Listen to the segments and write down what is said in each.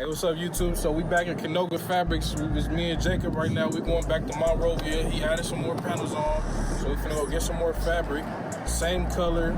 Hey, what's up, YouTube? So we back at Canoga Fabrics. It's me and Jacob right now. We're going back to Monrovia. He added some more panels on, so we're finna go get some more fabric. Same color,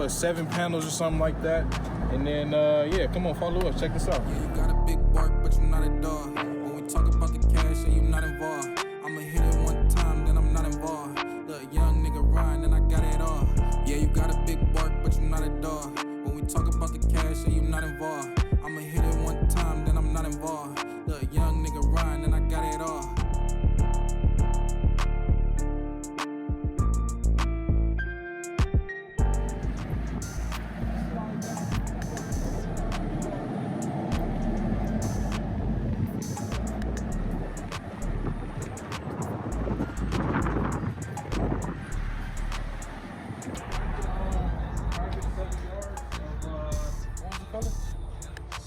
7 panels or something like that. And then, yeah, come on, follow us. Check this out. Yeah, you got a big bark, but you're not a dog. When we talk about the cash, yeah, you're not involved. I'ma hit it one time, then I'm not involved. Look, young nigga Ryan, and I got it all. Yeah, you got a big bark, but you're not a dog. When we talk about the cash, yeah, you're not involved. I'ma hit it one time, then I'm not involved. Look, young nigga Ryan, and I got it all.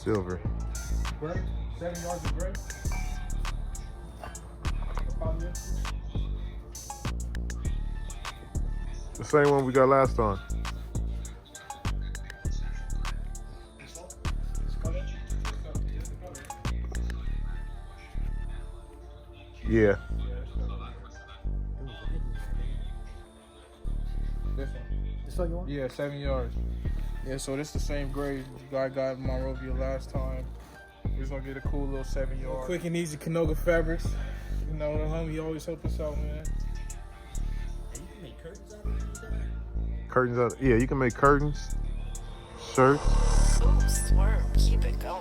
Silver. Gray, 7 yards of gray. The same one we got last time. Yeah. This one. You want? Yeah, 7 yards. Yeah, so this is the same grade you guys got in Monrovia last time. We're just gonna get a cool little 7 yard. Quick and easy Canoga Fabrics. You know, the homie always help us out, man. You can make curtains out of it. Curtains out. Yeah, you can make curtains, shirts. Ooh, swerve, keep it going.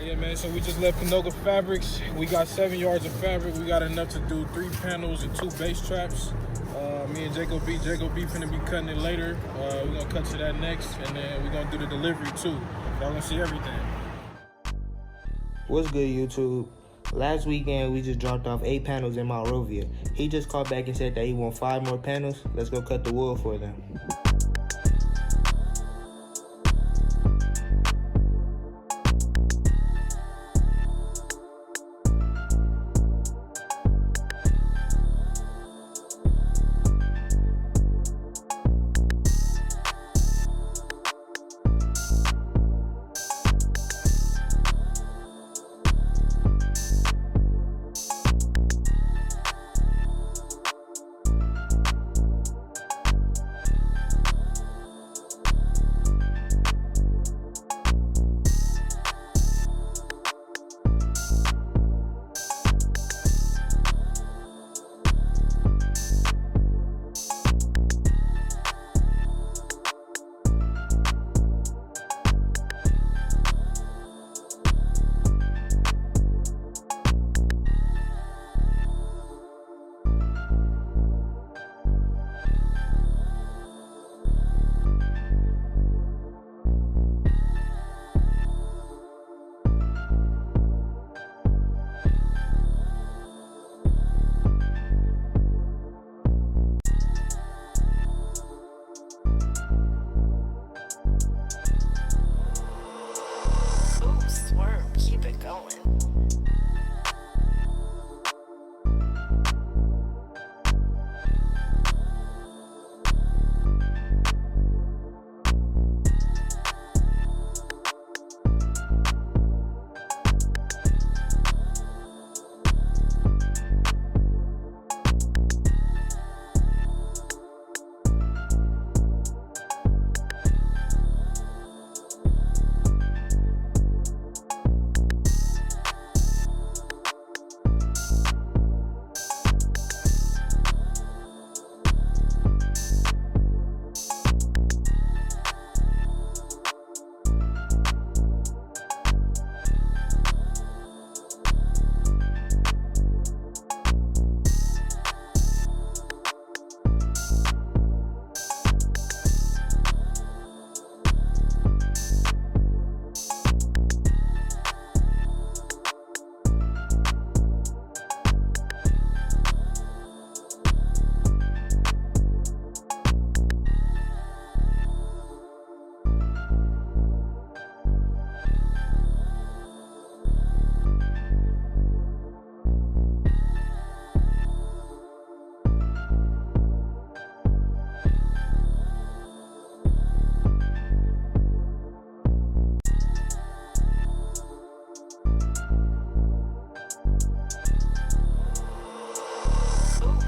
Yeah, man, so we just left Canoga Fabrics. We got 7 yards of fabric. We got enough to do 3 panels and 2 base traps. Me and Jacob B finna be cutting it later. We're gonna cut to that next, and then we're gonna do the delivery too. Y'all gonna see everything. What's good, YouTube? Last weekend, we just dropped off 8 panels in Monrovia. He just called back and said that he want 5 more panels. Let's go cut the wood for them.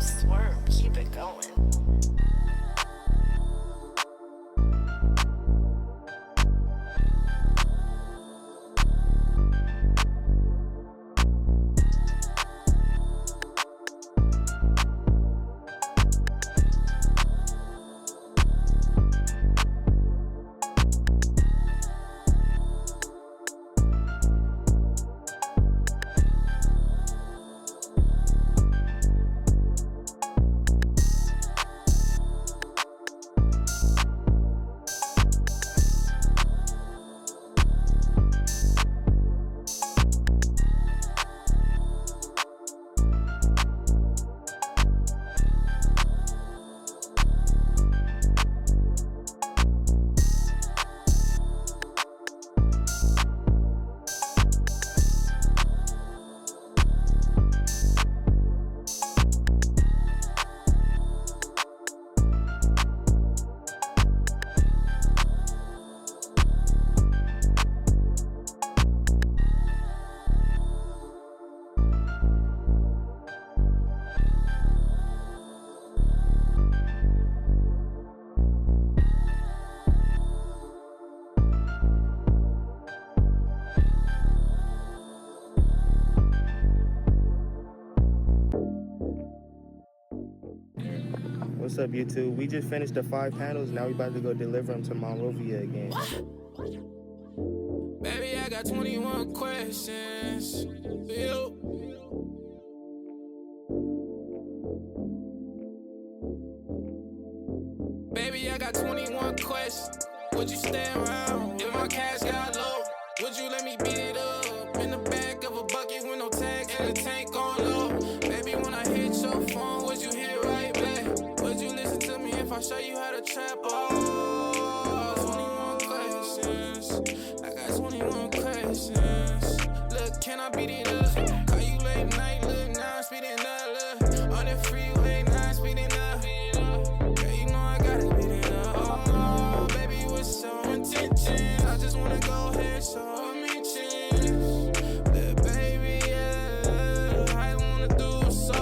swerve, keep it going. What's up, YouTube? We just finished the 5 panels. Now we about to go deliver them to Monrovia again. Baby, I got 21 questions for you. Baby, I got 21 questions. Would you stay around if my cash got low? Would you let me beat it up in the back of a bucket with no tags and the tank on low? Baby, when I hit your phone, would you hit right back? Would you listen to me if I show you how to trap? Oh, 21 questions. I got 21 questions. Look, can I beat it up? Call you late night, look, now I'm speeding up, look. On the freeway, now I'm speeding up. Girl, you know I gotta beat it up. Oh, baby, with so intentions. I just wanna go ahead, show me chance. Little baby, yeah, I wanna do so.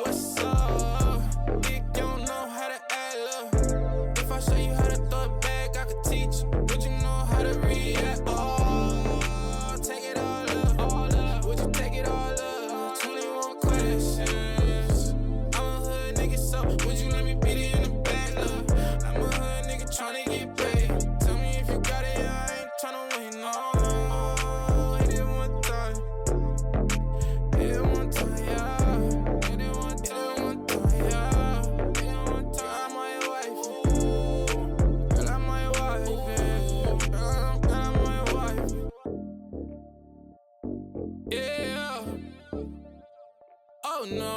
What's up? Dick, you don't know how to act, look. If I show you how to throw it back, I could teach you. Would you know how to react? Oh, take it all up. Would you take it all up? 21 questions. I'm a hood nigga, so would you let me beat it in the back, look? I'm a hood nigga tryna get paid. Tell me if you got it, I ain't tryna win, no. Hit it one time. Hit it one time, yeah. Hit it one time, yeah. Hit it one time, I'm my wife. Girl, I'm my wife, yeah. Girl, I'm my wife. Yeah. Oh no.